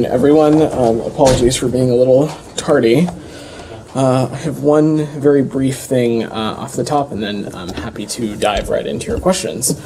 Everyone, apologies for being a little tardy. I have one very brief thing off the top, and then I'm happy to dive right into your questions.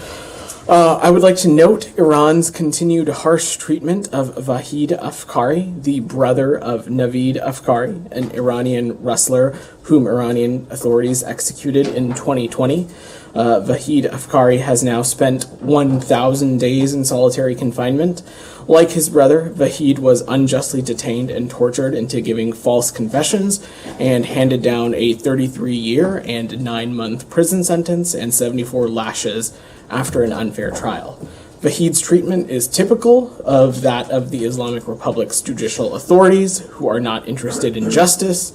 I would like to note Iran's continued harsh treatment of Vahid Afkari, the brother of Naveed Afkari, an Iranian wrestler whom Iranian authorities executed in 2020. Vahid Afkari has now spent 1,000 days in solitary confinement. Like his brother, Vahid was unjustly detained and tortured into giving false confessions and handed down a 33-year and 9-month prison sentence and 74 lashes after an unfair trial. Vahid's treatment is typical of that of the Islamic Republic's judicial authorities, who are not interested in justice,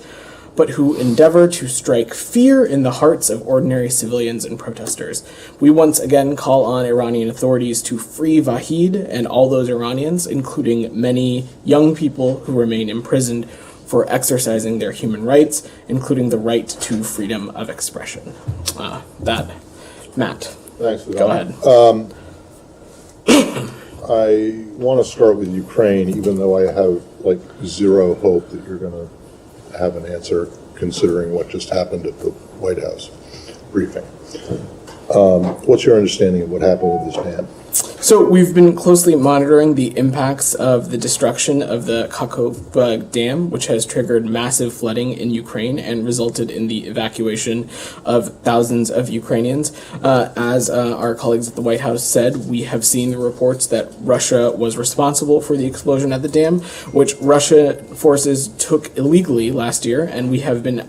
but who endeavor to strike fear in the hearts of ordinary civilians and protesters. We once again call on Iranian authorities to free Vahid and all those Iranians, including many young people who remain imprisoned for exercising their human rights, including the right to freedom of expression. Matt. Thanks for that. Go ahead. I want to start with Ukraine, even though I have zero hope that you're going to have an answer, considering what just happened at the White House briefing. What's your understanding of what happened with this dam? So we've been closely monitoring the impacts of the destruction of the Kakhovka Dam, which has triggered massive flooding in Ukraine and resulted in the evacuation of thousands of Ukrainians. As our colleagues at the White House said, we have seen the reports that Russia was responsible for the explosion at the dam, which Russia forces took illegally last year, and we have been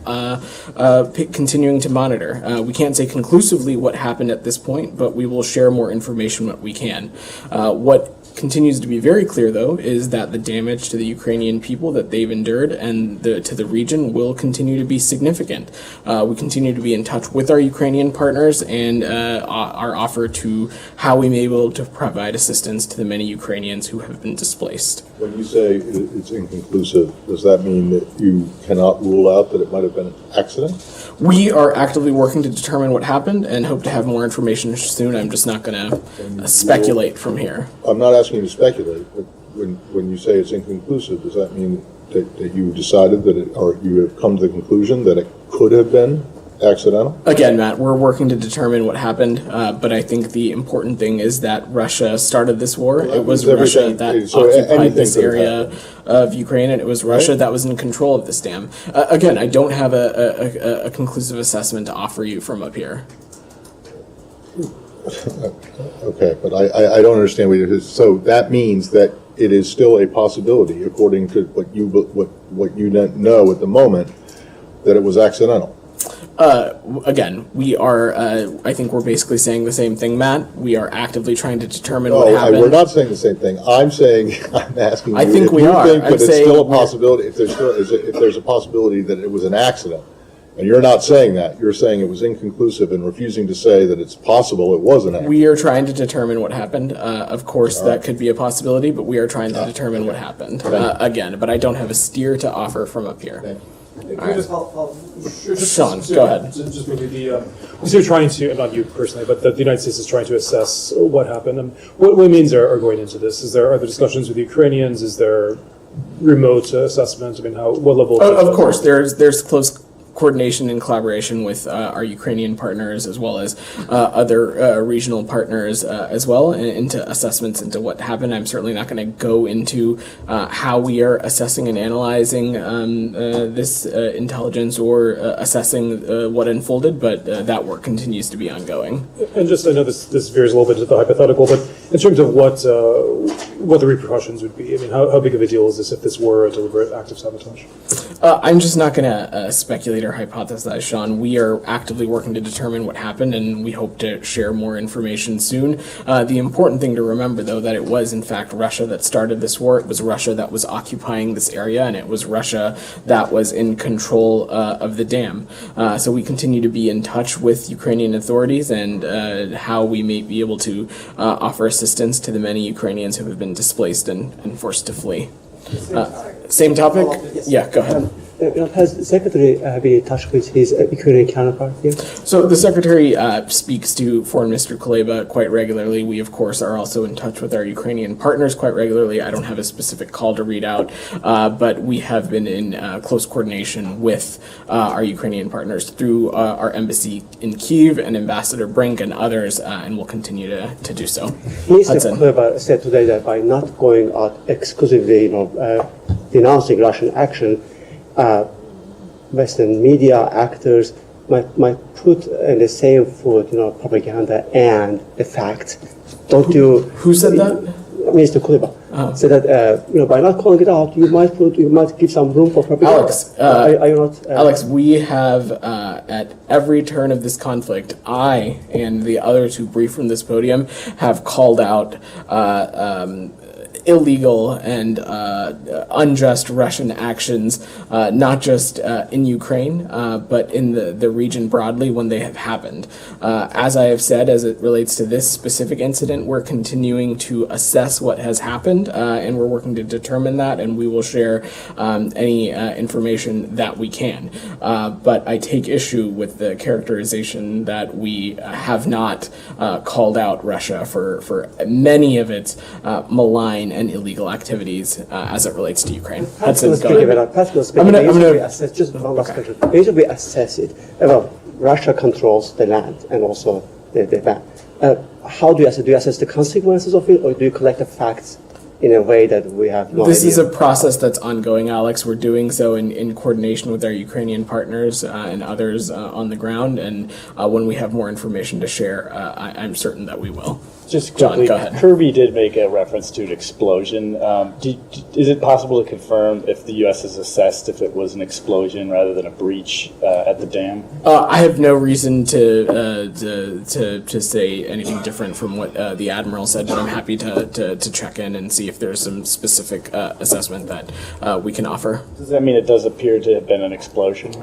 continuing to monitor. We can't say conclusively what happened at this point, but we will share more information when we can. What continues to be very clear, though, is that the damage to the Ukrainian people that they've endured and to the region will continue to be significant. We continue to be in touch with our Ukrainian partners and our offer to how we may be able to provide assistance to the many Ukrainians who have been displaced. When you say it's inconclusive, does that mean that you cannot rule out that it might have been an accident? We are actively working to determine what happened and hope to have more information soon. I'm just not going to speculate from here. I'm not asking you to speculate, but when you say it's inconclusive, does that mean that you decided that or you have come to the conclusion that it could have been accidental? Again, Matt, we're working to determine what happened, but I think the important thing is that Russia started this war. Well, it was Russia that occupied this area of Ukraine, and it was Russia that was in control of this dam. Again, I don't have a conclusive assessment to offer you from up here. Okay, but I don't understand what it is. So that means that it is still a possibility, according to what you know at the moment, that it was accidental. Again, we are, I think we're basically saying the same thing, Matt. We are actively trying to determine what happened. We're not saying the same thing. I'm asking you I think if we you are. think that it's still a possibility, if there's a possibility that it was an accident. And you're not saying that. You're saying it was inconclusive and refusing to say that it's possible it was an accident. We are trying to determine what happened. Of course, that could be a possibility, but we are trying to determine what happened. Again, but I don't have a steer to offer from up here. Sean, go ahead. Just maybe you're trying to, not you personally, but the United States is trying to assess what happened. What means are going into this? Are there discussions with the Ukrainians? Is there remote assessment? I mean, what level? Of course, there's close coordination and collaboration with our Ukrainian partners as well as other regional partners as well into assessments into what happened. I'm certainly not going to go into how we are assessing and analyzing this intelligence or assessing what unfolded, but that work continues to be ongoing. And just, I know this veers a little bit to the hypothetical, but in terms of what the repercussions would be, I mean, how big of a deal is this if this were a deliberate act of sabotage? I'm just not going to speculate or hypothesize, Sean. We are actively working to determine what happened, and we hope to share more information soon. The important thing to remember, though, that it was, in fact, Russia that started this war. It was Russia that was occupying this area, and it was Russia that was in control of the dam. So we continue to be in touch with Ukrainian authorities and how we may be able to offer assistance to the many Ukrainians who have been displaced and forced to flee. Same topic? Yeah, go ahead. Has the Secretary been in touch with his Ukrainian counterpart here? So the Secretary speaks to Foreign Minister Kuleba quite regularly. We, of course, are also in touch with our Ukrainian partners quite regularly. I don't have a specific call to read out, but we have been in close coordination with our Ukrainian partners through our embassy in Kyiv and Ambassador Brink and others, and will continue to do so. Mr. Kuleba said today that by not going out exclusively, denouncing Russian action, Western media actors might put in the same foot, propaganda and the facts. Don't you? Who said that? Mr. Kuleba said that by not calling it out, you might give some room for propaganda. Alex, are you not? Alex, we have at every turn of this conflict, I and the others who briefed from this podium have called out illegal and unjust Russian actions, not just in Ukraine, but in the region broadly when they have happened. As I have said, as it relates to this specific incident, we're continuing to assess what has happened, and we're working to determine that, and we will share any information that we can. But I take issue with the characterization that we have not called out Russia for many of its malign and illegal activities as it relates to Ukraine. Practically speaking, just one last question. Usually we assess it. Well, Russia controls the land and also the land. How do you assess? Do you assess the consequences of it, or do you collect the facts in a way that we have no idea? This is a process that's ongoing, Alex. We're doing so in coordination with our Ukrainian partners and others on the ground, and when we have more information to share, I'm certain that we will. Just John, quickly, go ahead. Kirby did make a reference to an explosion. Is it possible to confirm if the U.S. has assessed if it was an explosion rather than a breach at the dam? I have no reason to say anything different from what the Admiral said, but I'm happy to check in and see if there's some specific assessment that we can offer. Does that mean it does appear to have been an explosion?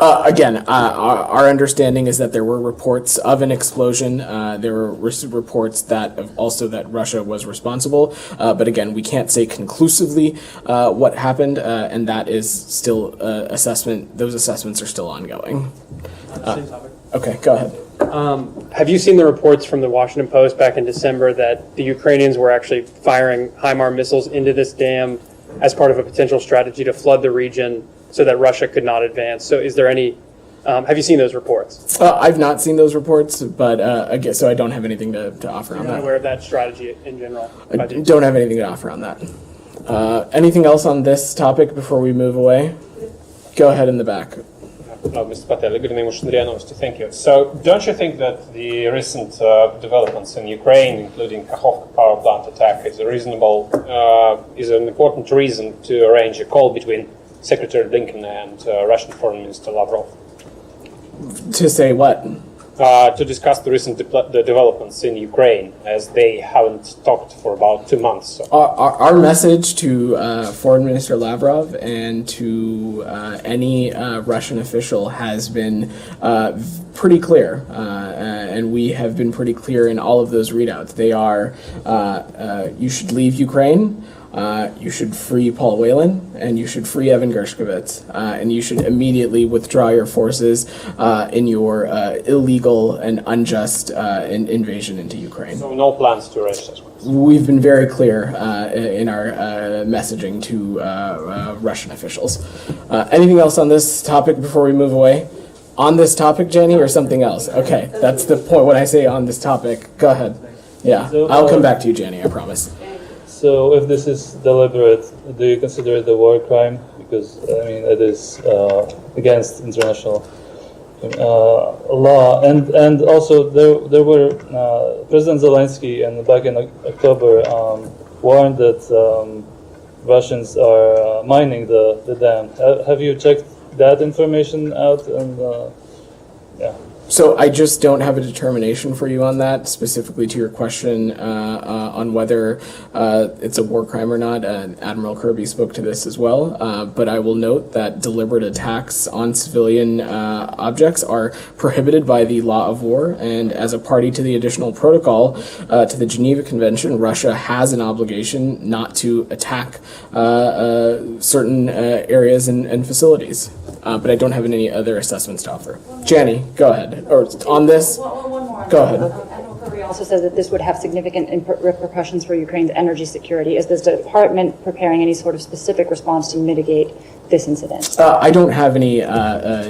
Again, our understanding is that there were reports of an explosion. There were reports that Russia was responsible. But again, we can't say conclusively what happened, and that is still assessment. Those assessments are still ongoing. Okay, go ahead. Have you seen the reports from the Washington Post back in December that the Ukrainians were actually firing HIMARS missiles into this dam as part of a potential strategy to flood the region so that Russia could not advance? So is there any, have you seen those reports? I've not seen those reports, but again, so I don't have anything to offer on You're not that. aware of that strategy in general? I don't have anything to offer on that. Anything else on this topic before we move away? Go ahead in the back. Mr. Patel, good evening, thank you. So, don't you think that the recent developments in Ukraine, including Kakhovka power plant attack, is an important reason to arrange a call between Secretary Blinken and Russian Foreign Minister Lavrov? To say what? To discuss the recent developments in Ukraine, as they haven't talked for about 2 months. So. Our message to Foreign Minister Lavrov and to any Russian official has been pretty clear, and we have been pretty clear in all of those readouts. They are, you should leave Ukraine, you should free Paul Whelan, and you should free Evan Gershkovich, and you should immediately withdraw your forces in your illegal and unjust invasion into Ukraine. So no plans to arrange this one? We've been very clear in our messaging to Russian officials. Anything else on this topic before we move away? On this topic, Jenny, or something else? Okay, that's the point when I say on this topic. Go ahead. Yeah, I'll come back to you, Jenny, I promise. So if this is deliberate, do you consider it a war crime? Because, I mean, it is against international law. And also, there were, President Zelensky, and back in October, warned that Russians are mining the dam. Have you checked that information out? And yeah. So I just don't have a determination for you on that, specifically to your question on whether it's a war crime or not. Admiral Kirby spoke to this as well, but I will note that deliberate attacks on civilian objects are prohibited by the law of war, and as a party to the additional protocol to the Geneva Convention, Russia has an obligation not to attack certain areas and facilities. But I don't have any other assessments to offer. Jani, go ahead. Or on this? One more. Go ahead. Admiral Kirby also says that this would have significant repercussions for Ukraine's energy security. Is this department preparing any sort of specific response to mitigate this incident? I don't have any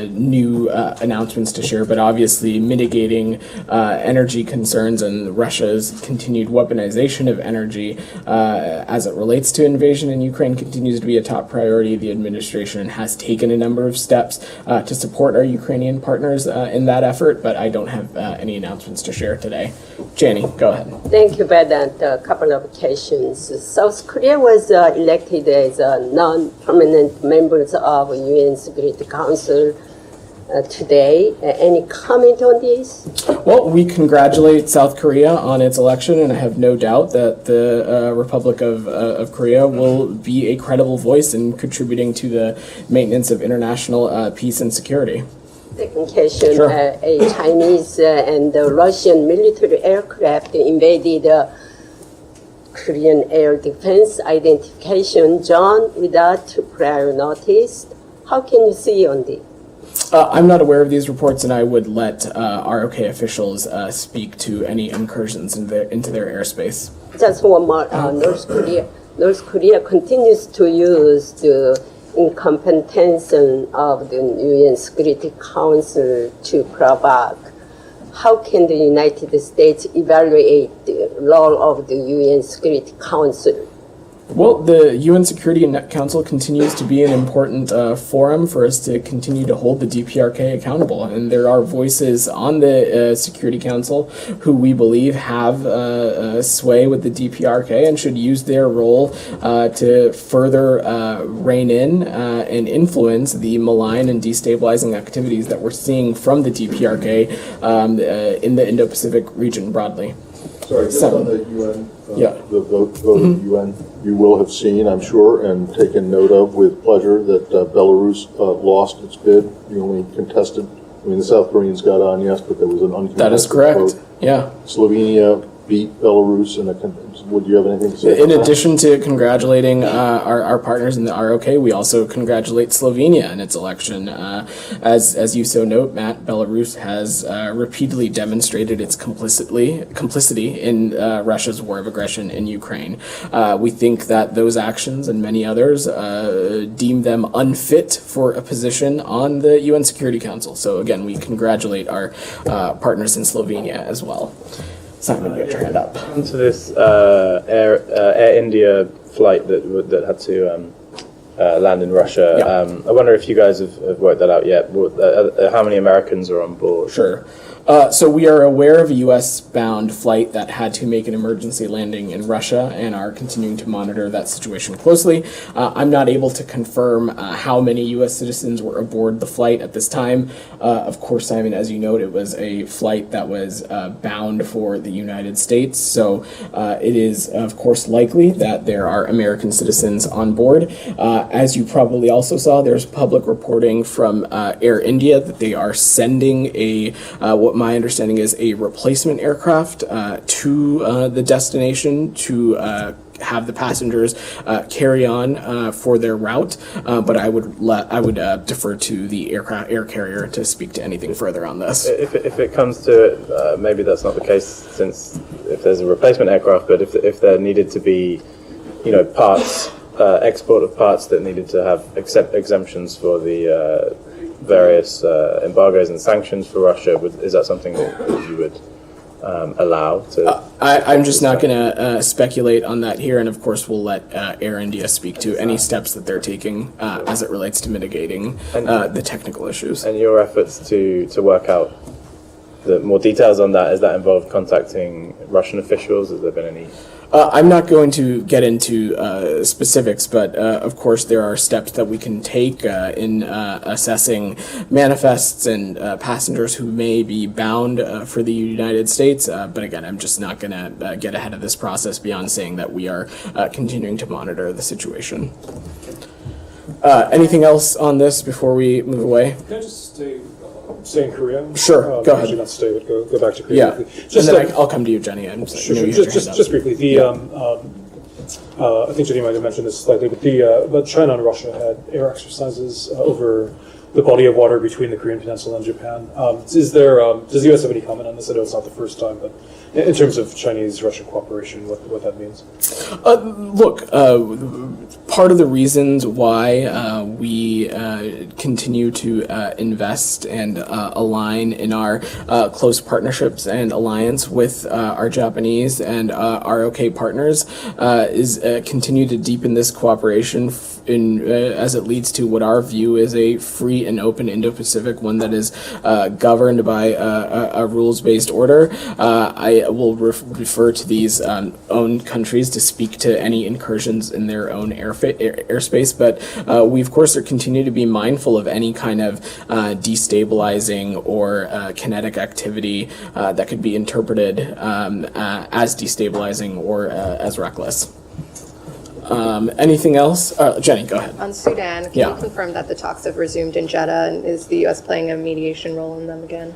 new announcements to share, but obviously mitigating energy concerns and Russia's continued weaponization of energy as it relates to invasion in Ukraine continues to be a top priority. The administration has taken a number of steps to support our Ukrainian partners in that effort, but I don't have any announcements to share today. Jani, go ahead. Thank you, Vedant. A couple of questions. South Korea was elected as a non-permanent member of UN Security Council today. Any comment on this? Well, we congratulate South Korea on its election, and I have no doubt that the Republic of Korea will be a credible voice in contributing to the maintenance of international peace and security. Second question, Sure. A Chinese and Russian military aircraft invaded Korean air defense identification zone without prior notice. How can you see on this? I'm not aware of these reports, and I would let ROK officials speak to any incursions into their airspace. Just one more. North Korea continues to use the incompetence of the UN Security Council to provoke. How can the United States evaluate the role of the UN Security Council? Well, the UN Security Council continues to be an important forum for us to continue to hold the DPRK accountable. And there are voices on the Security Council who we believe have sway with the DPRK and should use their role to further rein in and influence the malign and destabilizing activities that we're seeing from the DPRK in the Indo-Pacific region broadly. Sorry, just on the UN, Yeah. the vote of the UN, you will have seen, I'm sure, and taken note of with pleasure that Belarus lost its bid. The only contested, I mean, the South Koreans got on, yes, but there was an uncontested That is correct. vote. Yeah. Slovenia beat Belarus, and would you have anything to say? In about that? addition to congratulating our partners in the ROK, we also congratulate Slovenia in its election. As you so note, Matt, Belarus has repeatedly demonstrated its complicity in Russia's war of aggression in Ukraine. We think that those actions and many others deem them unfit for a position on the UN Security Council. So again, we congratulate our partners in Slovenia as well. Simon, you got your hand up. To this Air India flight that had to land in Russia. Yeah. I wonder if you guys have worked that out yet. How many Americans are on board? Sure. So we are aware of a U.S.-bound flight that had to make an emergency landing in Russia and are continuing to monitor that situation closely. I'm not able to confirm how many U.S. citizens were aboard the flight at this time. Of course, Simon, as you note, it was a flight that was bound for the United States. So it is, of course, likely that there are American citizens on board. As you probably also saw, there's public reporting from Air India that they are sending what my understanding is a replacement aircraft to the destination to have the passengers carry on for their route. But I would defer to the air carrier to speak to anything further on this. If it comes to it, maybe that's not the case, since if there's a replacement aircraft, but if there needed to be, parts, export of parts that needed to have exemptions for the various embargoes and sanctions for Russia, is that something that you would allow to? I'm just not going to speculate on that here, and of course we'll let Air India speak to any steps that they're taking as it relates to mitigating the technical issues. And your efforts to work out the more details on that, has that involved contacting Russian officials? Has there been any? I'm not going to get into specifics, but of course there are steps that we can take in assessing manifests and passengers who may be bound for the United States. But again, I'm just not going to get ahead of this process beyond saying that we are continuing to monitor the situation. Anything else on this before we move away? Can I just stay in Korea? Sure, go ahead. Actually, not stay, but go back to Korea. Yeah, Just and then I'll come to you, Jenny. I know you had your hand up. just briefly. I think Jenny might have mentioned this slightly, but China and Russia had air exercises over the body of water between the Korean Peninsula and Japan. Does the U.S. have any comment on this? I know it's not the first time, but in terms of Chinese-Russian cooperation, what that means? Look, part of the reasons why we continue to invest and align in our close partnerships and alliance with our Japanese and ROK partners is continue to deepen this cooperation as it leads to what our view is a free and open Indo-Pacific, one that is governed by a rules-based order. I will refer to these own countries to speak to any incursions in their own airspace, but we of course continue to be mindful of any kind of destabilizing or kinetic activity that could be interpreted as destabilizing or as reckless. Anything else? Jenny, go ahead. On Sudan, can you confirm that the talks have resumed in Jeddah, and is the U.S. playing a mediation role in them again?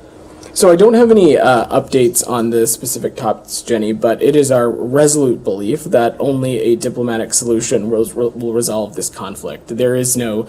So I don't have any updates on the specific topics, Jenny, but it is our resolute belief that only a diplomatic solution will resolve this conflict. There is no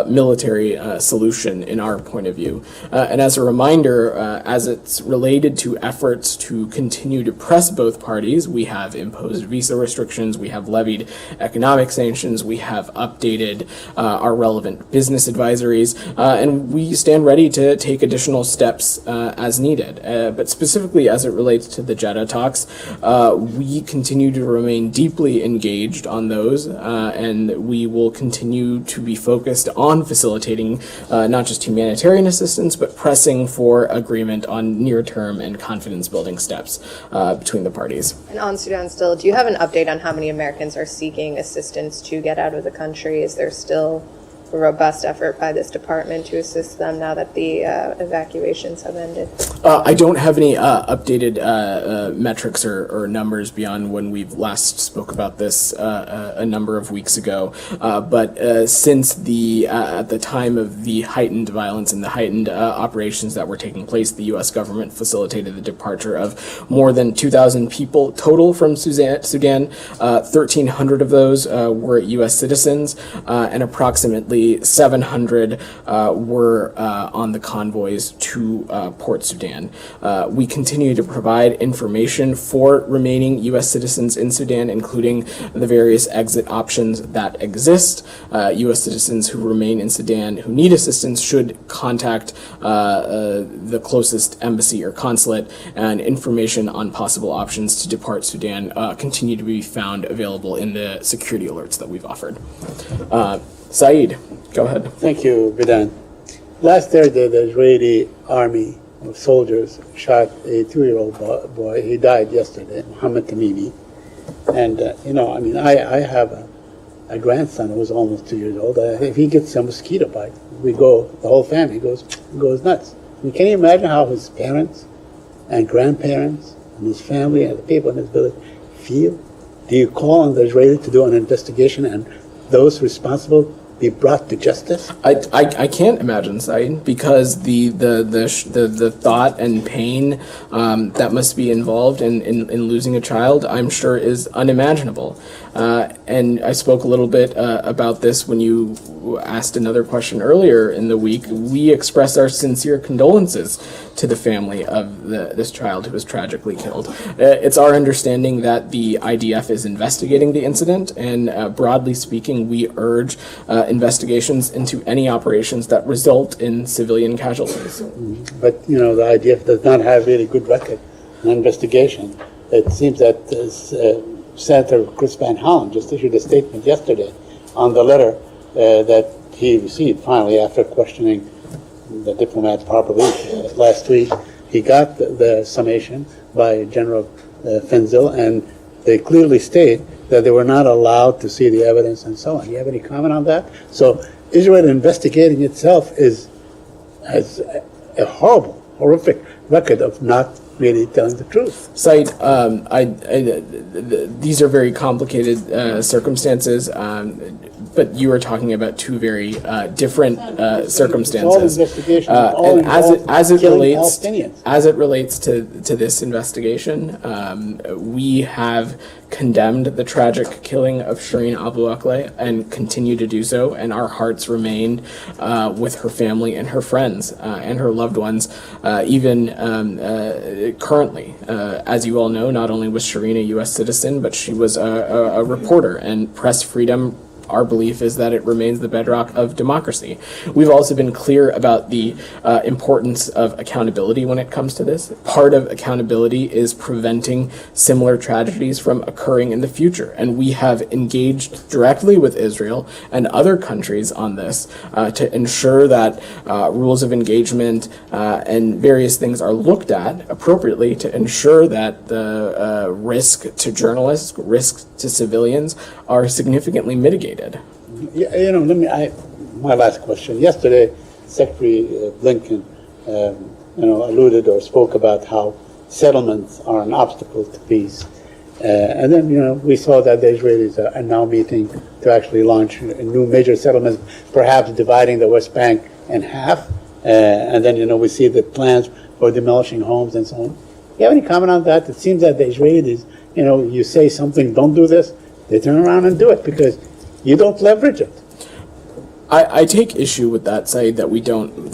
military solution in our point of view. And as a reminder, as it's related to efforts to continue to press both parties, we have imposed visa restrictions, we have levied economic sanctions, we have updated our relevant business advisories, and we stand ready to take additional steps as needed. But specifically as it relates to the Jeddah talks, we continue to remain deeply engaged on those, and we will continue to be focused on facilitating not just humanitarian assistance, but pressing for agreement on near-term and confidence-building steps between the parties. And on Sudan still, do you have an update on how many Americans are seeking assistance to get out of the country? Is there still a robust effort by this department to assist them now that the evacuations have ended? I don't have any updated metrics or numbers beyond when we've last spoke about this a number of weeks ago. But since at the time of the heightened violence and the heightened operations that were taking place, the U.S. government facilitated the departure of more than 2,000 people total from Sudan. 1,300 of those were U.S. citizens, and approximately 700 were on the convoys to Port Sudan. We continue to provide information for remaining U.S. citizens in Sudan, including the various exit options that exist. U.S. citizens who remain in Sudan who need assistance should contact the closest embassy or consulate, and information on possible options to depart Sudan continue to be found available in the security alerts that we've offered. Saeed, go ahead. Thank you, Vedant. Last Thursday, the Israeli army of soldiers shot a 2-year-old boy. He died yesterday, Mohammed Tamimi. And, I have a grandson who's almost 2 years old. If he gets a mosquito bite, the whole family goes nuts. And can you imagine how his parents and grandparents and his family and the people in his village feel? Do you call on the Israelis to do an investigation and those responsible be brought to justice? I can't imagine, Saeed, because the thought and pain that must be involved in losing a child, I'm sure, is unimaginable. And I spoke a little bit about this when you asked another question earlier in the week. We express our sincere condolences to the family of this child who was tragically killed. It's our understanding that the IDF is investigating the incident, and broadly speaking, we urge investigations into any operations that result in civilian casualties. But, the IDF does not have really good record in investigation. It seems that Senator Chris Van Hollen just issued a statement yesterday on the letter that he received finally after questioning the diplomats properly last week. He got the summation by General Fenzil, and they clearly state that they were not allowed to see the evidence and so on. Do you have any comment on that? So Israel investigating itself has a horrific record of not really telling the truth. Said, these are very complicated circumstances, but you are talking about two very different circumstances. And as it relates to this investigation, we have condemned the tragic killing of Shireen Abu Akleh and continue to do so, and our hearts remain with her family and her friends and her loved ones, even currently. As you all know, not only was Shireen a U.S. citizen, but she was a reporter, and press freedom, our belief is that it remains the bedrock of democracy. We've also been clear about the importance of accountability when it comes to this. Part of accountability is preventing similar tragedies from occurring in the future, and we have engaged directly with Israel and other countries on this to ensure that rules of engagement and various things are looked at appropriately to ensure that the risk to journalists, risk to civilians are significantly mitigated. Yeah, my last question. Yesterday, Secretary Blinken, alluded or spoke about how settlements are an obstacle to peace. And then, we saw that the Israelis are now meeting to actually launch a new major settlement, perhaps dividing the West Bank in half. And then, we see the plans for demolishing homes and so on. Do you have any comment on that? It seems that the Israelis, you say something, don't do this, they turn around and do it because you don't leverage it. I take issue with that side that we don't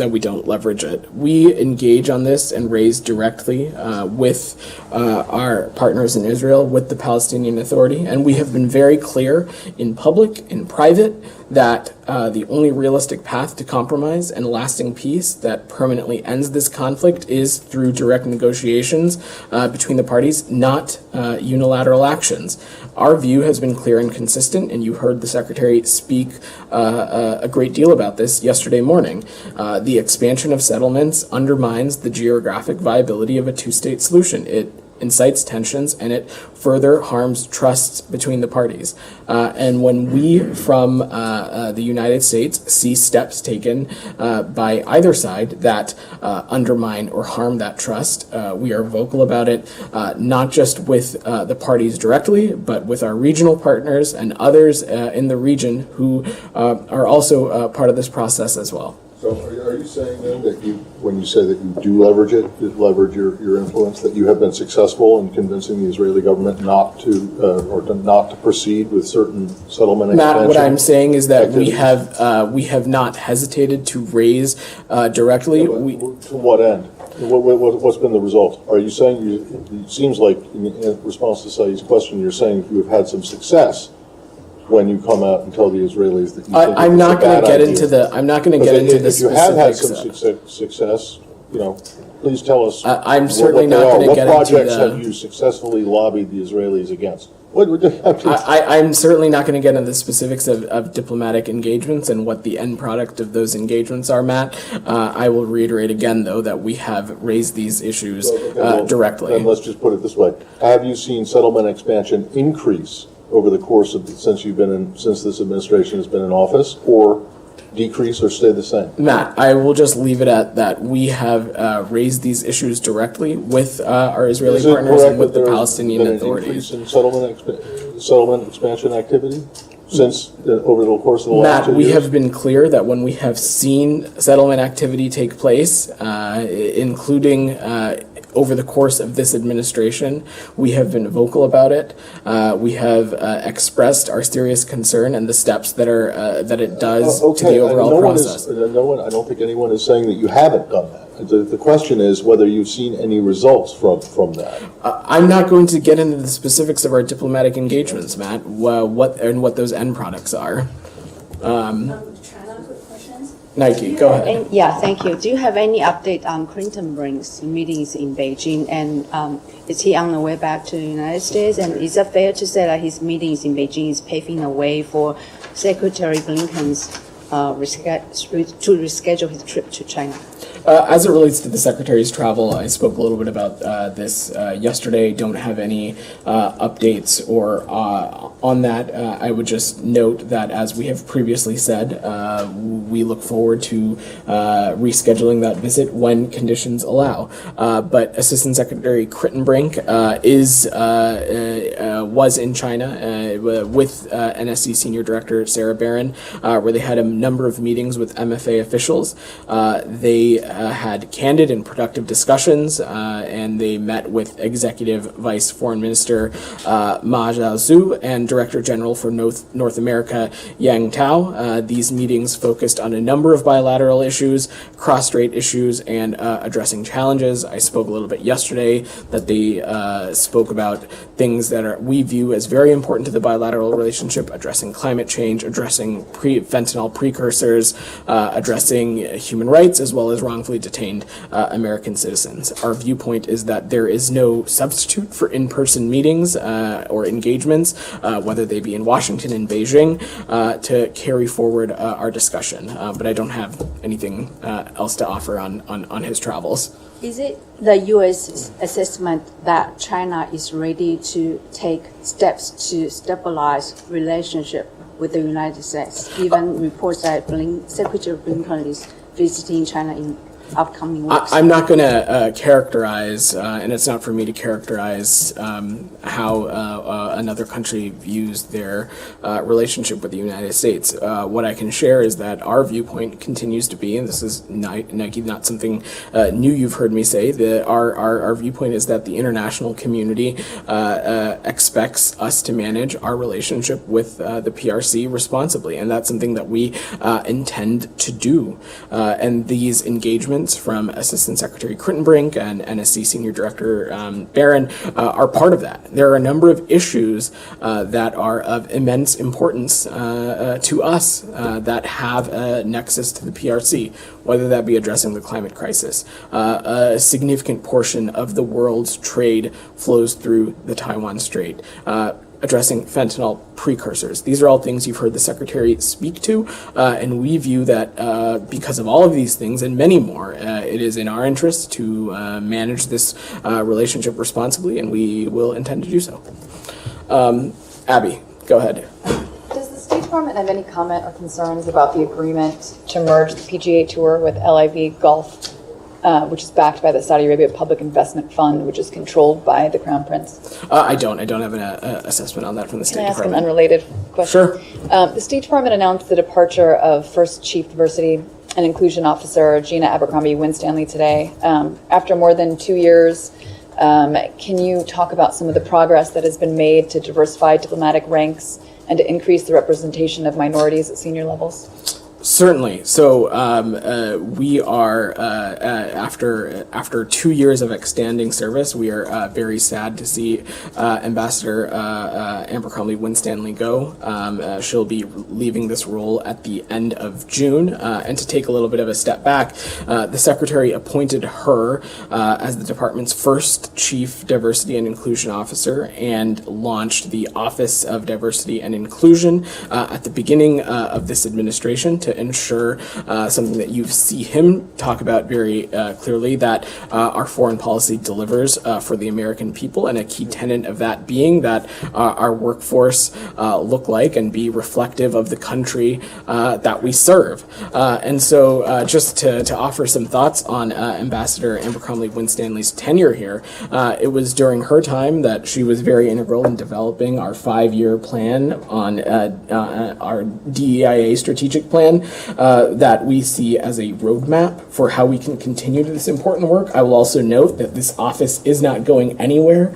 leverage it. We engage on this and raise directly with our partners in Israel, with the Palestinian Authority, and we have been very clear in public, in private, that the only realistic path to compromise and lasting peace that permanently ends this conflict is through direct negotiations between the parties, not unilateral actions. Our view has been clear and consistent, and you heard the Secretary speak a great deal about this yesterday morning. The expansion of settlements undermines the geographic viability of a two-state solution. It incites tensions, and it further harms trust between the parties. And when we, from the United States, see steps taken by either side that undermine or harm that trust, we are vocal about it, not just with the parties directly, but with our regional partners and others in the region who are also part of this process as well. So are you saying then that when you say that you do leverage it, leverage your influence, that you have been successful in convincing the Israeli government not to proceed with certain settlement expansion? Matt, what I'm saying is that we have not hesitated to raise directly. To what end? What's been the result? Are you saying it seems like in response to Saeed's question, you're saying you have had some success when you come out and tell the Israelis that you think I'm not going to get into the. If you have had some success, please tell us. I'm certainly not going to get into the. What projects have you successfully lobbied the Israelis against? I'm certainly not going to get into the specifics of diplomatic engagements and what the end product of those engagements are, Matt. I will reiterate again, though, that we have raised these issues directly. And let's just put it this way: have you seen settlement expansion increase over the course of since this administration has been in office, or decrease or stay the same? Matt, I will just leave it at that. We have raised these issues directly with our Israeli partners and with the Palestinian authorities. Is there an increase in settlement expansion activity since over the course of the last 2 years? Matt, we have been clear that when we have seen settlement activity take place, including over the course of this administration, we have been vocal about it. We have expressed our serious concern and the steps that it does to the overall process. I don't think anyone is saying that you haven't done that. The question is whether you've seen any results from that. I'm not going to get into the specifics of our diplomatic engagements, Matt. What those end products are. Nike, go ahead. Yeah, thank you. Do you have any update on Clinton Brink's meetings in Beijing, and is he on the way back to the United States? And is it fair to say that his meetings in Beijing is paving the way for Secretary Blinken's to reschedule his trip to China? As it relates to the Secretary's travel, I spoke a little bit about this yesterday. Don't have any updates or on that. I would just note that, as we have previously said, we look forward to rescheduling that visit when conditions allow. But Assistant Secretary Crittenbrink was in China with NSC Senior Director Sarah Barron, where they had a number of meetings with MFA officials. They had candid and productive discussions, and they met with Executive Vice Foreign Minister Ma Zhaozhu and Director General for North America Yang Tao. These meetings focused on a number of bilateral issues, cross-strait issues, and addressing challenges. I spoke a little bit yesterday that they spoke about things that we view as very important to the bilateral relationship, addressing climate change, addressing fentanyl precursors, addressing human rights, as well as wrongfully detained American citizens. Our viewpoint is that there is no substitute for in-person meetings or engagements, whether they be in Washington and Beijing, to carry forward our discussion. But I don't have anything else to offer on his travels. Is it the U.S. assessment that China is ready to take steps to stabilize relationship with the United States, given reports that Secretary Blinken is visiting China in upcoming weeks? I'm not going to characterize, and it's not for me to characterize how another country views their relationship with the United States. What I can share is that our viewpoint continues to be, and this is not something new you've heard me say, our viewpoint is that the international community expects us to manage our relationship with the PRC responsibly, and that's something that we intend to do. And these engagements from Assistant Secretary Crittenbrink and NSC Senior Director Barron are part of that. There are a number of issues that are of immense importance to us that have a nexus to the PRC, whether that be addressing the climate crisis. A significant portion of the world's trade flows through the Taiwan Strait. Addressing fentanyl precursors. These are all things you've heard the Secretary speak to, and we view that because of all of these things and many more, it is in our interest to manage this relationship responsibly, and we will intend to do so. Abby, go ahead. Does the State Department have any comment or concerns about the agreement to merge the PGA Tour with LIV Golf, which is backed by the Saudi Arabia Public Investment Fund, which is controlled by the Crown Prince? I don't have an assessment on that from the State Department. Can I ask an unrelated question? Sure. The State Department announced the departure of First Chief Diversity and Inclusion Officer Gina Abercrombie Winstanley today. After more than 2 years, can you talk about some of the progress that has been made to diversify diplomatic ranks and to increase the representation of minorities at senior levels? Certainly. So we are after 2 years of extending service, we are very sad to see Ambassador Abercrombie Winstanley go. She'll be leaving this role at the end of June. And to take a little bit of a step back, the Secretary appointed her as the department's first Chief Diversity and Inclusion Officer and launched the Office of Diversity and Inclusion at the beginning of this administration to ensure something that you see him talk about very clearly, that our foreign policy delivers for the American people, and a key tenet of that being that our workforce look like and be reflective of the country that we serve. And so just to offer some thoughts on Ambassador Abercrombie Winstanley's tenure here, it was during her time that she was very integral in developing our 5-year plan on our DEIA strategic plan that we see as a roadmap for how we can continue this important work. I will also note that this office is not going anywhere.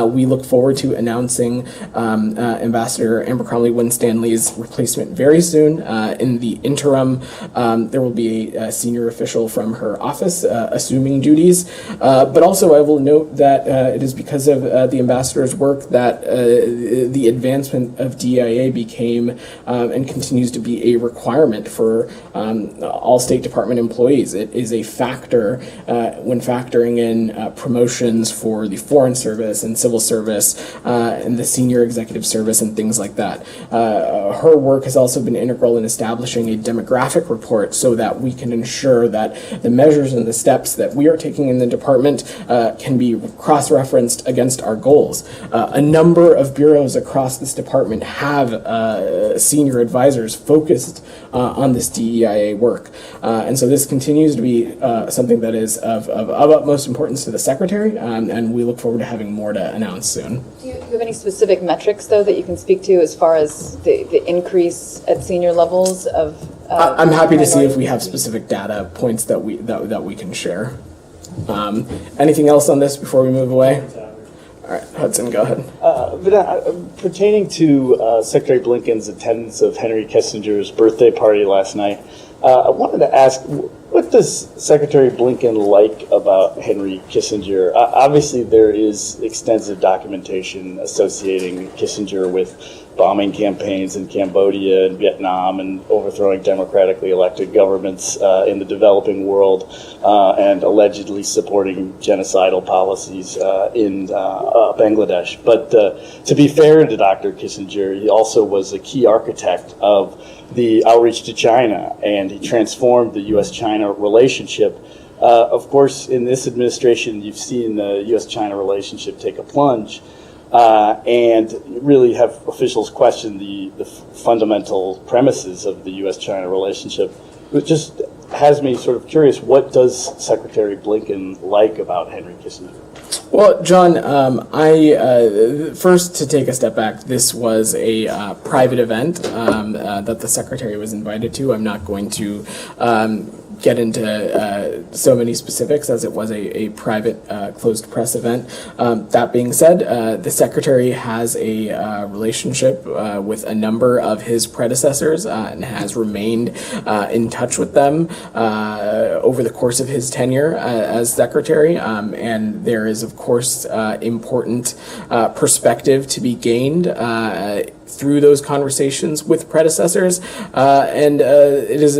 We look forward to announcing Ambassador Abercrombie Winstanley's replacement very soon. In the interim, there will be a senior official from her office assuming duties. But also I will note that it is because of the ambassador's work that the advancement of DEIA became and continues to be a requirement for all State Department employees. It is a factor when factoring in promotions for the Foreign Service and Civil Service and the Senior Executive Service and things like that. Her work has also been integral in establishing establishing a demographic report so that we can ensure that the measures and the steps that we are taking in the department can be cross-referenced against our goals. A number of bureaus across this department have senior advisors focused on this DEIA work. And so this continues to be something that is of utmost importance to the Secretary, and we look forward to having more to announce soon. Do you have any specific metrics, though, that you can speak to as far as the increase at senior levels of? I'm happy to see if we have specific data points that we can share. Anything else on this before we move away? All right, Hudson, go ahead. Pertaining to Secretary Blinken's attendance of Henry Kissinger's birthday party last night, I wanted to ask, what does Secretary Blinken like about Henry Kissinger? Obviously, there is extensive documentation associating Kissinger with bombing campaigns in Cambodia and Vietnam and overthrowing democratically elected governments in the developing world and allegedly supporting genocidal policies in Bangladesh. But to be fair to Dr. Kissinger, he also was a key architect of the outreach to China, and he transformed the U.S.-China relationship. Of course, in this administration, you've seen the U.S.-China relationship take a plunge. And really have officials question the fundamental premises of the U.S.-China relationship. It just has me sort of curious, what does Secretary Blinken like about Henry Kissinger? Well, John, first to take a step back, this was a private event that the Secretary was invited to. I'm not going to get into so many specifics, as it was a private closed press event. That being said, the Secretary has a relationship with a number of his predecessors and has remained in touch with them over the course of his tenure as Secretary, and there is, of course, important perspective to be gained through those conversations with predecessors, and it is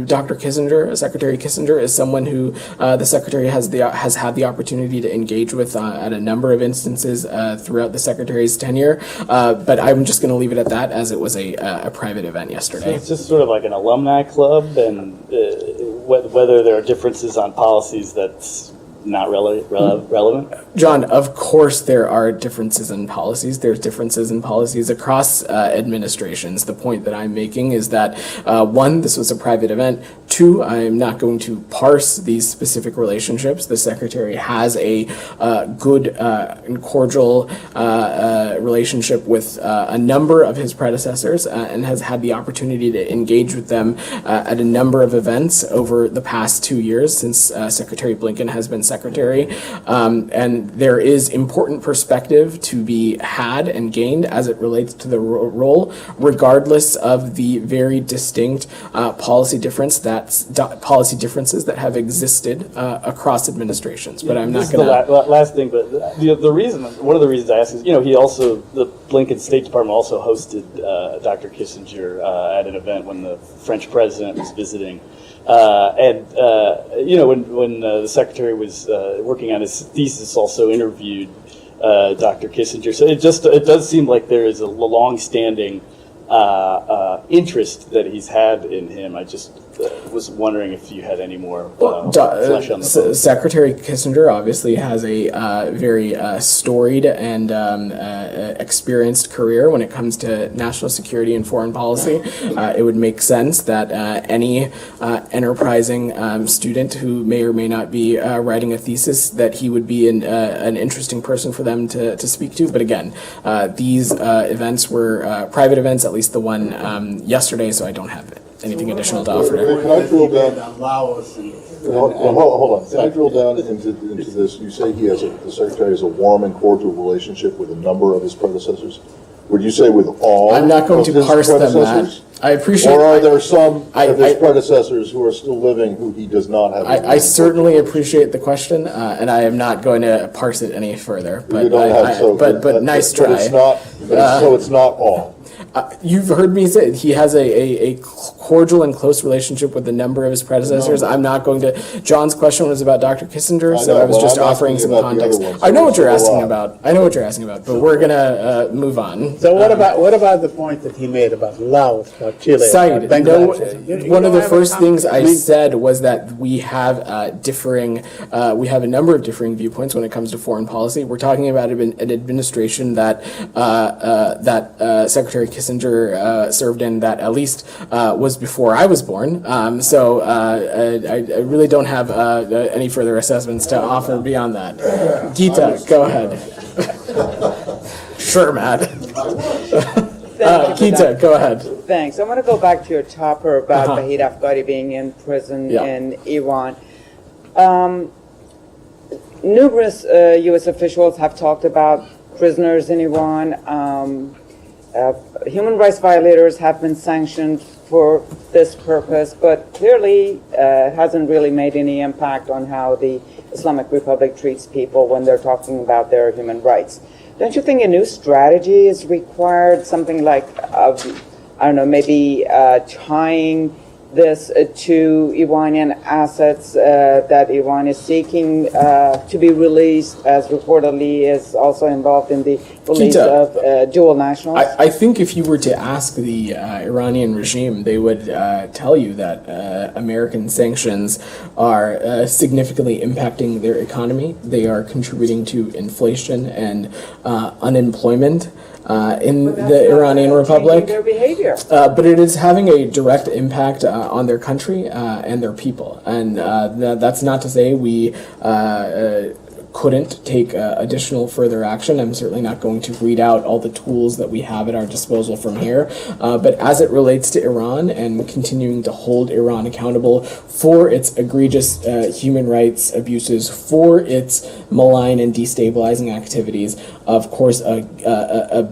Dr. Kissinger, Secretary Kissinger, is someone who the Secretary has had the opportunity to engage with at a number of instances throughout the Secretary's tenure. But I'm just going to leave it at that, as it was a private event yesterday. So it's just sort of like an alumni club, and whether there are differences on policies that's not relevant? John, of course there are differences in policies. There's differences in policies across administrations. The point that I'm making is that, one, this was a private event. Two, I'm not going to parse these specific relationships. The Secretary has a good and cordial relationship with a number of his predecessors and has had the opportunity to engage with them at a number of events over the past 2 years since Secretary Blinken has been Secretary, and there is important perspective to be had and gained as it relates to the role, regardless of the very distinct policy differences that have existed across administrations. But I'm not going to. Last thing, but one of the reasons I ask is, the Blinken State Department also hosted Dr. Kissinger at an event when the French president was visiting. When the Secretary was working on his thesis, also interviewed Dr. Kissinger. So it does seem like there is a long-standing interest that he's had in him. I just was wondering if you had any more flesh on the bone. Secretary Kissinger obviously has a very storied and experienced career when it comes to national security and foreign policy. It would make sense that any enterprising student who may or may not be writing a thesis, that he would be an interesting person for them to speak to. But again, these events were private events, at least the one yesterday, so I don't have anything additional to offer. Can I drill down? Hold on. Can I drill down into this? You say the Secretary has a warm and cordial relationship with a number of his predecessors. Would you say with all? I'm not going to parse them that. I appreciate. Or are there some of his predecessors who are still living who he does not have? I certainly appreciate the question, and I am not going to parse it any further. But nice try. So it's not all. You've heard me say he has a cordial and close relationship with a number of his predecessors. I'm not going to. John's question was about Dr. Kissinger, so I was just offering some context. I know what you're asking about. But we're gonna move on. So what about the point that he made about Laos, about Chile, Said, about no, Bangladesh? one of the first things I said was that we have a number of differing viewpoints when it comes to foreign policy. We're talking about an administration that Secretary Kissinger served in, that at least was before I was born. So I really don't have any further assessments to offer beyond that. Geeta, go ahead. Sure, Matt. Geeta, go ahead. Thanks. I want to go back to your topper about Vahid Afghani being in prison in Iran. Numerous U.S. officials have talked about prisoners in Iran. Human rights violators have been sanctioned for this purpose, but clearly it hasn't really made any impact on how the Islamic Republic treats people when they're talking about their human rights. Don't you think a new strategy is required? Something like, maybe tying this to Iranian assets that Iran is seeking to be released, as reportedly is also involved in the release of dual nationals? I think if you were to ask the Iranian regime, they would tell you that American sanctions are significantly impacting their economy. They are contributing to inflation and unemployment in the Iranian Republic. Their behavior. But it is having a direct impact on their country and their people. And that's not to say we couldn't take additional further action. I'm certainly not going to read out all the tools that we have at our disposal from here. But as it relates to Iran and continuing to hold Iran accountable for its egregious human rights abuses, for its malign and destabilizing activities, of course, a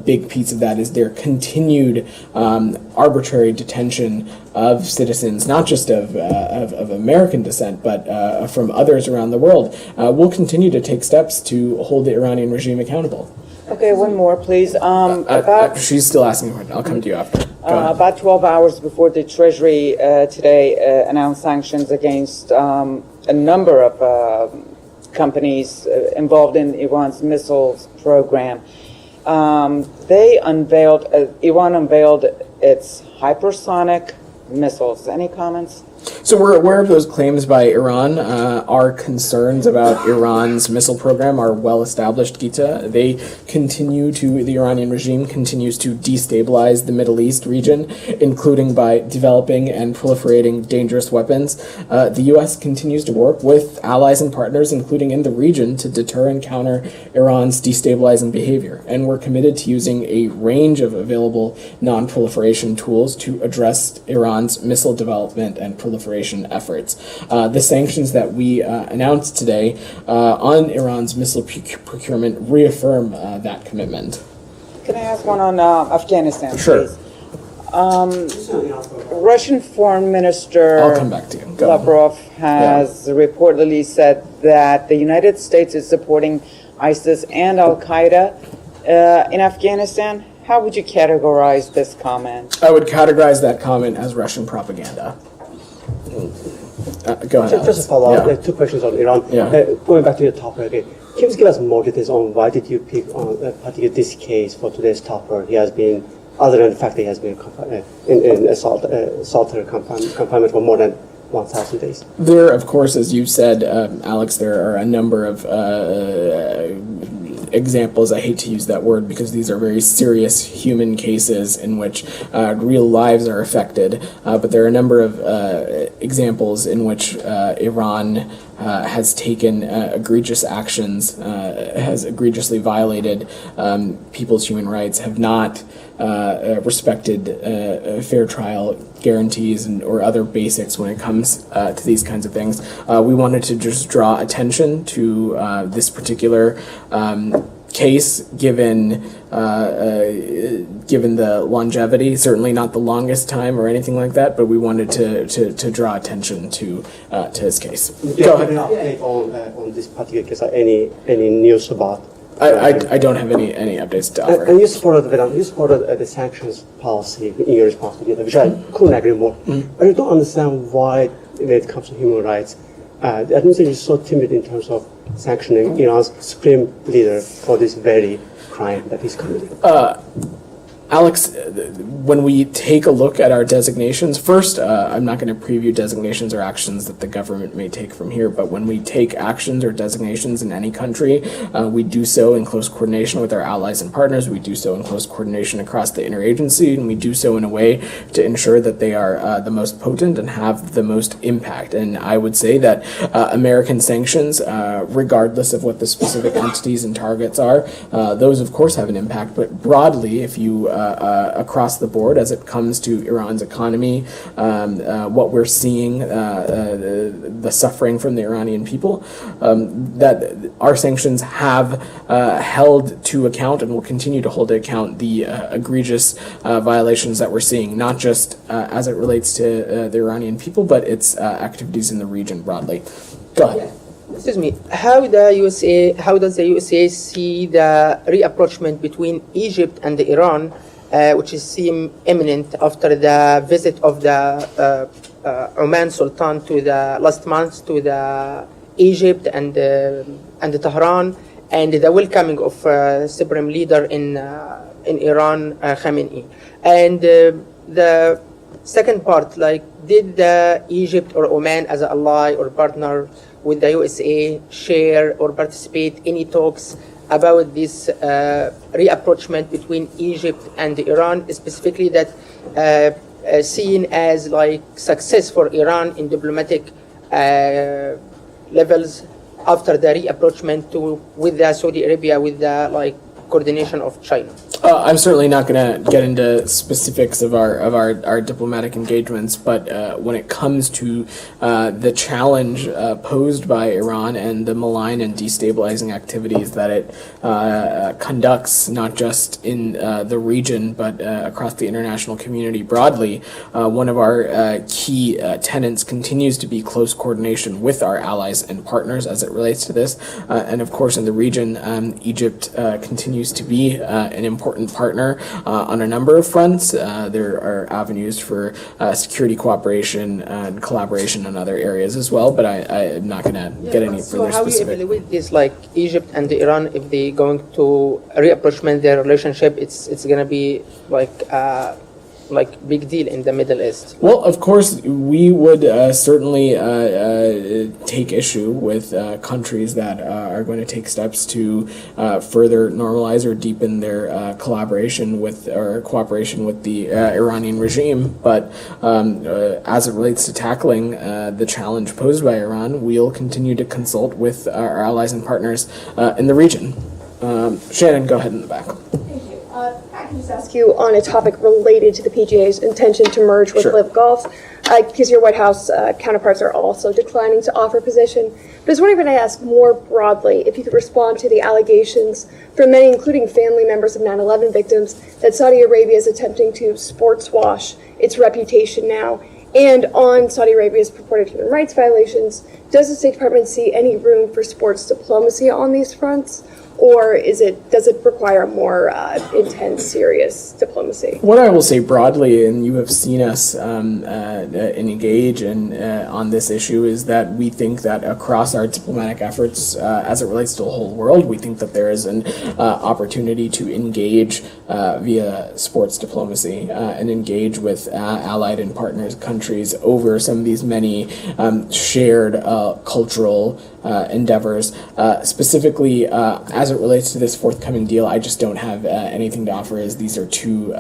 big piece of that is their continued arbitrary detention of citizens, not just of American descent, but from others around the world. We'll continue to take steps to hold the Iranian regime accountable. Okay, one more, please. She's still asking a question. I'll come to you after. About 12 hours before the Treasury today announced sanctions against a number of companies involved in Iran's missiles program. Iran unveiled its hypersonic missiles. Any comments? So we're aware of those claims by Iran. Our concerns about Iran's missile program are well established, Geeta. The Iranian regime continues to destabilize the Middle East region, including by developing and proliferating dangerous weapons. The U.S. continues to work with allies and partners, including in the region, to deter and counter Iran's destabilizing behavior. And we're committed to using a range of available non-proliferation tools to address Iran's missile development and proliferation efforts. The sanctions that we announced today on Iran's missile procurement reaffirm that commitment. Can I ask one on Afghanistan, Sure. please? Russian Foreign Minister I'll come back to you. Lavrov has reportedly said that the United States is supporting ISIS and Al-Qaeda in Afghanistan. How would you categorize this comment? I would categorize that comment as Russian propaganda. Go ahead. Just a follow-up. Two questions on Iran. Going back to your topic again. Can you give us more details on why did you pick on particularly this case for today's topper? He has been, other than the fact that he has been in solitary confinement for more than 1,000 days. There, of course, as you said, Alex, there are a number of examples. I hate to use that word because these are very serious human cases in which real lives are affected. But there are a number of examples in which Iran has taken egregious actions, has egregiously violated people's human rights, have not respected fair trial guarantees or other basics when it comes to these kinds of things. We wanted to just draw attention to this particular case, given the longevity, certainly not the longest time or anything like that, but we wanted to draw attention to his case. Do you have any update on this particular case? Any news about I don't have any updates to offer. And you supported the sanctions policy in your response to Diya, which I couldn't agree more. But I don't understand why, when it comes to human rights, the administration is so timid in terms of sanctioning Iran's supreme leader for this very crime that he's committing. Alex, when we take a look at our designations, first, I'm not going to preview designations or actions that the government may take from here, but when we take actions or designations in any country, we do so in close coordination with our allies and partners. We do so in close coordination across the interagency, and we do so in a way to ensure that they are the most potent and have the most impact. And I would say that American sanctions, regardless of what the specific entities and targets are, those of course have an impact, but broadly, if you across the board as it comes to Iran's economy, what we're seeing, the suffering from the Iranian people, that our sanctions have held to account and will continue to hold to account the egregious violations that we're seeing, not just as it relates to the Iranian people, but its activities in the region broadly. Go ahead. Excuse me. How does the USA see the reapproachment between Egypt and Iran, which is seem imminent after the visit of the Oman Sultan to the last month to the Egypt and Tehran, and the welcoming of supreme leader in Iran, Khamenei, and the second part, like, did Egypt or Oman as an ally or partner with the USA share or participate any talks about this reapproachment between Egypt and Iran, specifically that seen as like success for Iran in diplomatic levels after the reapproachment with the Saudi Arabia, with the like coordination of China? I'm certainly not going to get into specifics of our diplomatic engagements, but when it comes to the challenge posed by Iran and the malign and destabilizing activities that it conducts, not just in the region, but across the international community broadly, one of our key tenets continues to be close coordination with our allies and partners as it relates to this. And of course, in the region, Egypt continues to be an important partner on a number of fronts. There are avenues for security cooperation and collaboration in other areas as well, but I'm not going to get any further specific. So how do you evaluate this, like Egypt and Iran, if they going to reapproachment their relationship, it's going to be like big deal in the Middle East? Well, of course, we would certainly take issue with countries that are going to take steps to further normalize or deepen their collaboration with or cooperation with the Iranian regime. But as it relates to tackling the challenge posed by Iran, we'll continue to consult with our allies and partners in the region. Shannon, go ahead in the back. I can just ask you on a topic related to the PGA's intention to merge with LIV Golf, because your White House counterparts are also declining to offer position. But I was wondering if I ask more broadly if you could respond to the allegations from many, including family members of 9/11 victims, that Saudi Arabia is attempting to sports wash its reputation now. And on Saudi Arabia's purported human rights violations, does the State Department see any room for sports diplomacy on these fronts? Or does it require more intense, serious diplomacy? What I will say broadly, and you have seen us engage on this issue, is that we think that across our diplomatic efforts, as it relates to the whole world, we think that there is an opportunity to engage via sports diplomacy and engage with allied and partners countries over some of these many shared cultural endeavors. Specifically, as it relates to this forthcoming deal, I just don't have anything to offer, as these are two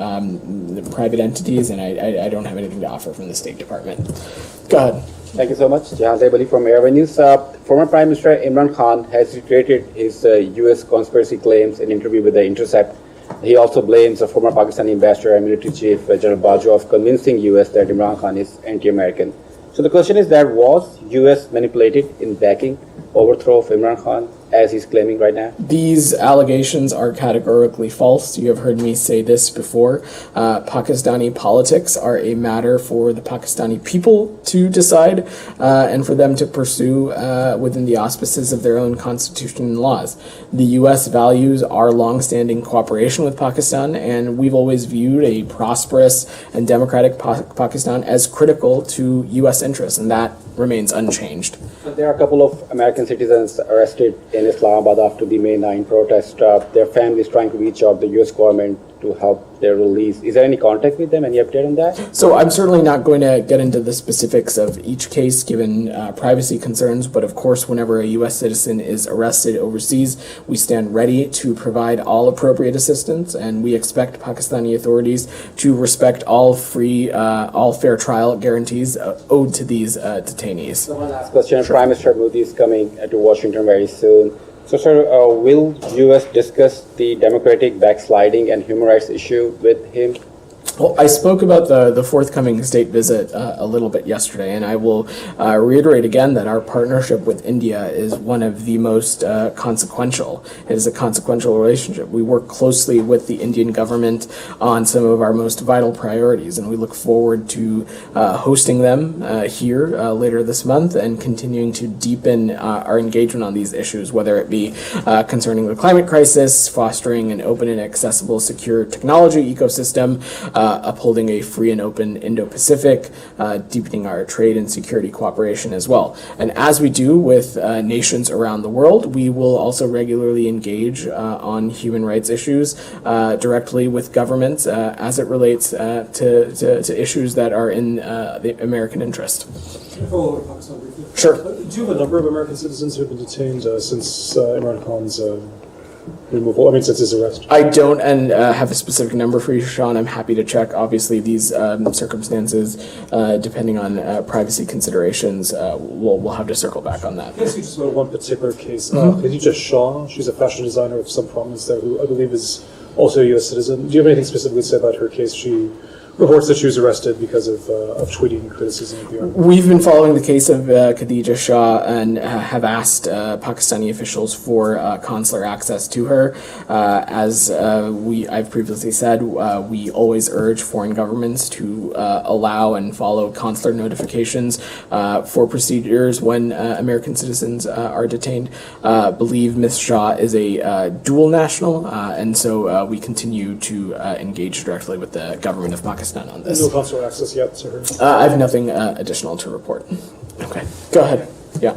private entities, and I don't have anything to offer from the State Department. Go ahead. Thank you so much. Jahan Zaibali from Airway News. Former Prime Minister Imran Khan has reiterated his U.S. conspiracy claims in an interview with The Intercept. He also blames the former Pakistani ambassador and military chief, General Bajwa, of convincing U.S. that Imran Khan is anti-American. So the question is that was U.S. manipulated in backing overthrow of Imran Khan? as he's claiming right now? These allegations are categorically false. You have heard me say this before. Pakistani politics are a matter for the Pakistani people to decide and for them to pursue within the auspices of their own constitution and laws. The U.S. values our longstanding cooperation with Pakistan, and we've always viewed a prosperous and democratic Pakistan as critical to U.S. interests, and that remains unchanged. There are a couple of American citizens arrested in Islamabad after the May 9 protest. Their families trying to reach out the U.S. government to help their release. Is there any contact with them? Any update on that? So I'm certainly not going to get into the specifics of each case given privacy concerns, but of course whenever a U.S. citizen is arrested overseas, we stand ready to provide all appropriate assistance, and we expect Pakistani authorities to respect all fair trial guarantees owed to these detainees. So one last question. Sure. Prime Minister Modi is coming to Washington very soon. So, sir, will U.S. discuss the democratic backsliding and human rights issue with him? Well, I spoke about the forthcoming state visit a little bit yesterday, and I will reiterate again that our partnership with India is one of the most consequential. It is a consequential relationship. We work closely with the Indian government on some of our most vital priorities, and we look forward to hosting them here later this month and continuing to deepen our engagement on these issues, whether it be concerning the climate crisis, fostering an open and accessible secure technology ecosystem, upholding a free and open Indo-Pacific, deepening our trade and security cooperation as well. And as we do with nations around the world, we will also regularly engage on human rights issues directly with governments as it relates to issues that are in the American interest. Can I follow up on Pakistan briefly? Sure. Do you have a number of American citizens who have been detained since Imran Khan's removal? I mean, since his arrest? I don't and have a specific number for you, Sean. I'm happy to check. Obviously, these circumstances, depending on privacy considerations, we'll have to circle back on that. Can I ask you just about one particular case? Khadija Shah, she's a fashion designer of some prominence there who I believe is also a U.S. citizen. Do you have anything specifically to say about her case? She reports that she was arrested because of tweeting criticism of the army. We've been following the case of Khadija Shah and have asked Pakistani officials for consular access to her. As I've previously said, we always urge foreign governments to allow and follow consular notifications for procedures when American citizens are detained. Believe Ms. Shah is a dual national, and so we continue to engage directly with the government of Pakistan on this. No consular access yet to her? I have nothing additional to report. Okay, go ahead. Yeah.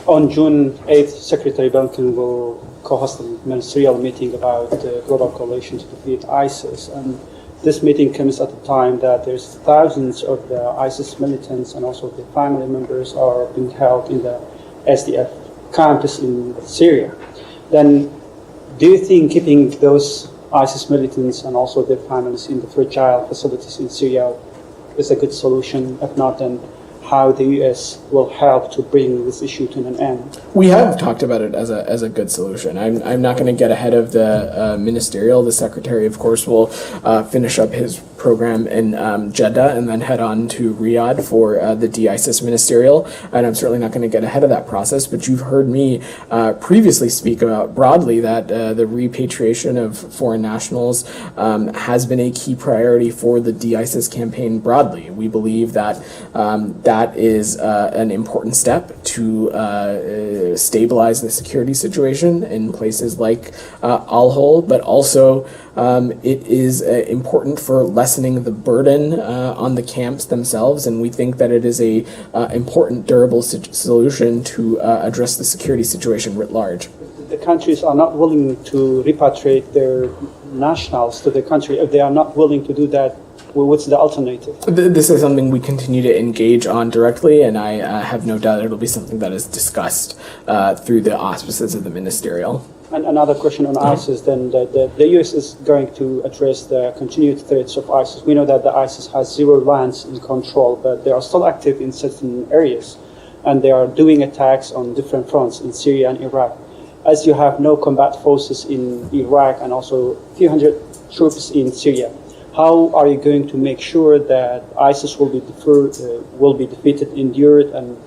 On June 8th, Secretary Blinken will co-host a ministerial meeting about the global coalition to defeat ISIS. And this meeting comes at a time that there's thousands of the ISIS militants and also the family members are being held in the SDF camps in Syria. Then, do you think keeping those ISIS militants and also their families in the fragile facilities in Syria is a good solution? If not, then how the U.S. will help to bring this issue to an end? We have talked about it as a good solution. I'm not going to get ahead of the ministerial. The secretary, of course, will finish up his program in Jeddah and then head on to Riyadh for the de-ISIS ministerial. And I'm certainly not going to get ahead of that process. But you've heard me previously speak about broadly that the repatriation of foreign nationals has been a key priority for the de-ISIS campaign broadly. We believe that that is an important step to stabilize the security situation in places like Al-Hol, but also it is important for lessening the burden on the camps themselves, and we think that it is a important, durable solution to address the security situation writ large. The countries are not willing to repatriate their nationals to the country. If they are not willing to do that, well, what's the alternative? This is something we continue to engage on directly, and I have no doubt it'll be something that is discussed through the auspices of the ministerial. And another question on ISIS, then the U.S. is going to address the continued threats of ISIS. We know that the ISIS has zero lands in control, but they are still active in certain areas, and they are doing attacks on different fronts in Syria and Iraq. As you have no combat forces in Iraq and also a few hundred troops in Syria, how are you going to make sure that ISIS will be defeated, endured, and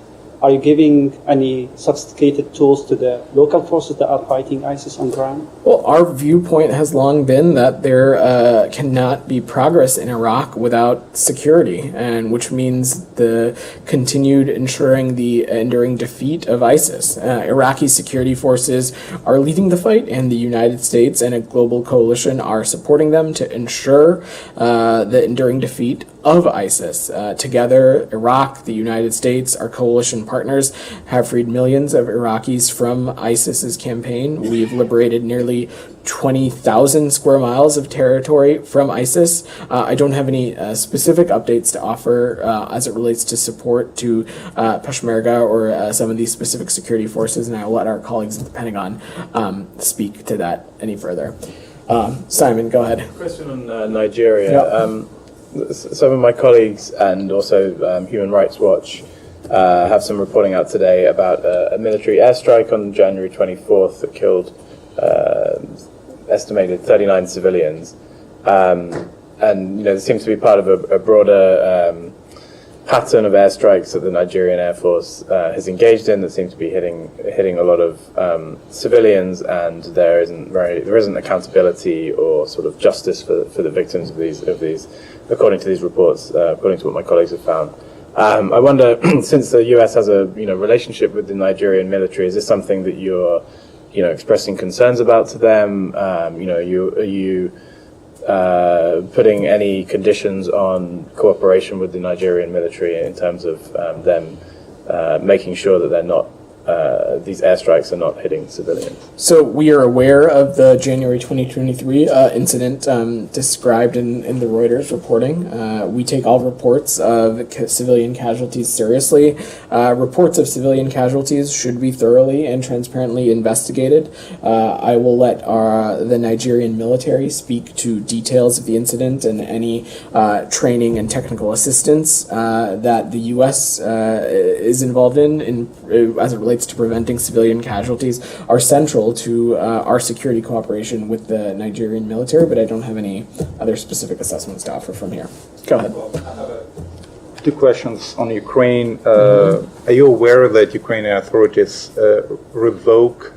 Are you giving any sophisticated tools to the local forces that are fighting ISIS on ground? Well, our viewpoint has long been that there cannot be progress in Iraq without security, and which means the continued ensuring the enduring defeat of ISIS. Iraqi security forces are leading the fight, and the United States and a global coalition are supporting them to ensure the enduring defeat of ISIS. Together, Iraq, the United States, our coalition partners have freed millions of Iraqis from ISIS's campaign. We've liberated nearly 20,000 square miles of territory from ISIS. I don't have any specific updates to offer as it relates to support to Peshmerga or some of these specific security forces, and I will let our colleagues at the Pentagon speak to that any further. Simon, go ahead. Question on Nigeria. Some of my colleagues and also Human Rights Watch have some reporting out today about a military airstrike on January 24th that killed estimated 39 civilians. And there seems to be part of a broader pattern of airstrikes that the Nigerian Air Force has engaged in that seems to be hitting a lot of civilians, and there isn't accountability or sort of justice for the victims of these according to these reports, according to what my colleagues have found. I wonder, since the US has a relationship with the Nigerian military, is this something that you're expressing concerns about to them? Are you putting any conditions on cooperation with the Nigerian military in terms of them making sure that they're not these airstrikes are not hitting civilians? So we are aware of the January 2023 incident described in the Reuters reporting. We take all reports of civilian casualties seriously. Reports of civilian casualties should be thoroughly and transparently investigated. I will let the Nigerian military speak to details of the incident and any training and technical assistance that the U.S. Is involved in as it relates to preventing civilian casualties are central to our security cooperation with the Nigerian military, but I don't have any other specific assessments to offer from here. Go ahead. Two questions on Ukraine. Are you aware that Ukrainian authorities revoke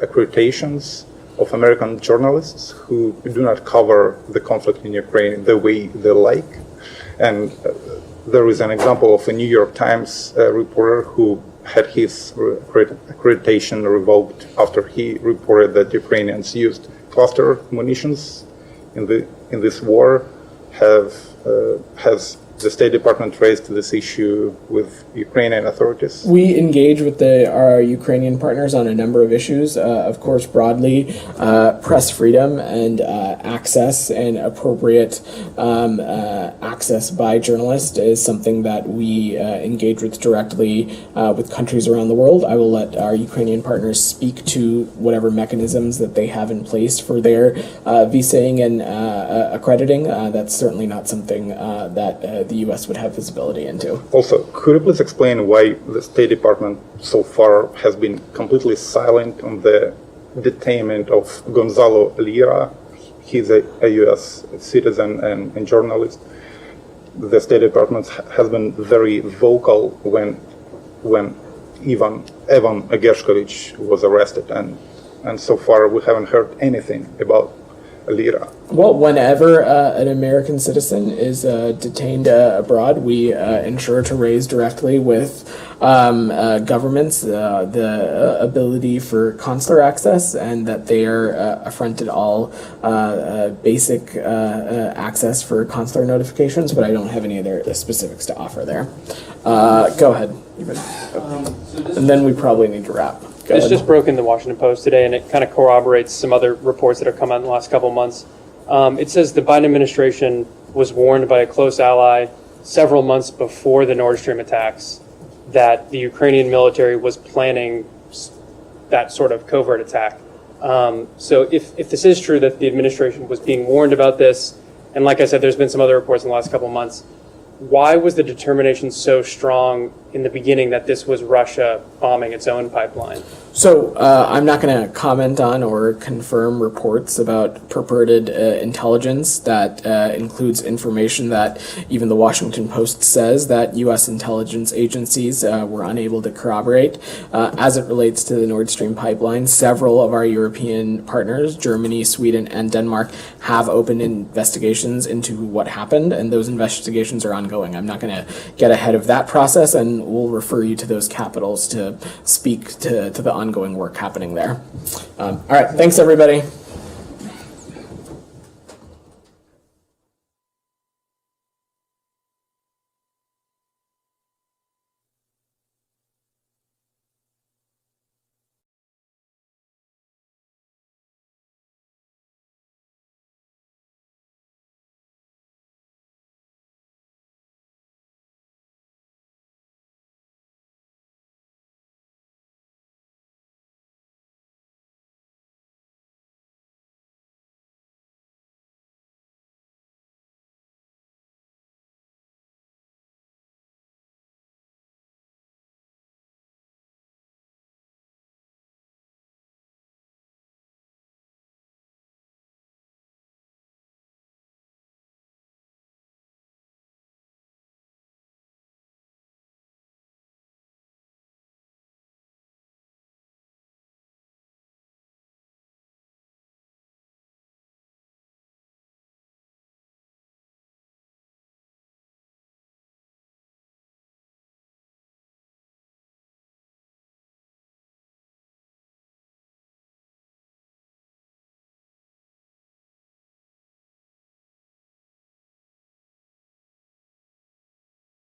accreditations of American journalists who do not cover the conflict in Ukraine the way they like? And there is an example of a New York Times reporter who had his accreditation revoked after he reported that Ukrainians used cluster munitions in this war. Has the State Department raised this issue with Ukrainian authorities? We engage with our Ukrainian partners on a number of issues. Of course, broadly, press freedom and access and appropriate access by journalists is something that we engage with directly with countries around the world. I will let our Ukrainian partners speak to whatever mechanisms that they have in place for their visaing and accrediting. That's certainly not something that the U.S. would have visibility into. Also, could you please explain why the State Department so far has been completely silent on the detainment of Gonzalo Lira? He's a U.S. citizen and journalist. The State Department has been very vocal when Evan Gershkovich was arrested, and so far we haven't heard anything about Lira. Well, whenever an American citizen is detained abroad, we ensure to raise directly with governments the ability for consular access, and that they are affronted all basic access for consular notifications, but I don't have any other specifics to offer there. Go ahead. And then we probably need to wrap. This just broke in the Washington Post today, and it kind of corroborates some other reports that have come out in the last couple of months. It says the Biden administration was warned by a close ally several months before the Nord Stream attacks that the Ukrainian military was planning that sort of covert attack. So if this is true that the administration was being warned about this, and like I said, there's been some other reports in the last couple of months, why was the determination so strong in the beginning that this was Russia bombing its own pipeline. So I'm not going to comment on or confirm reports about purported intelligence that includes information that even the Washington Post says that U.S. intelligence agencies were unable to corroborate. As it relates to the Nord Stream pipeline, several of our European partners, Germany, Sweden, and Denmark, have opened investigations into what happened, and those investigations are ongoing. I'm not going to get ahead of that process, and we'll refer you to those capitals to speak to the ongoing work happening there. All right, thanks everybody.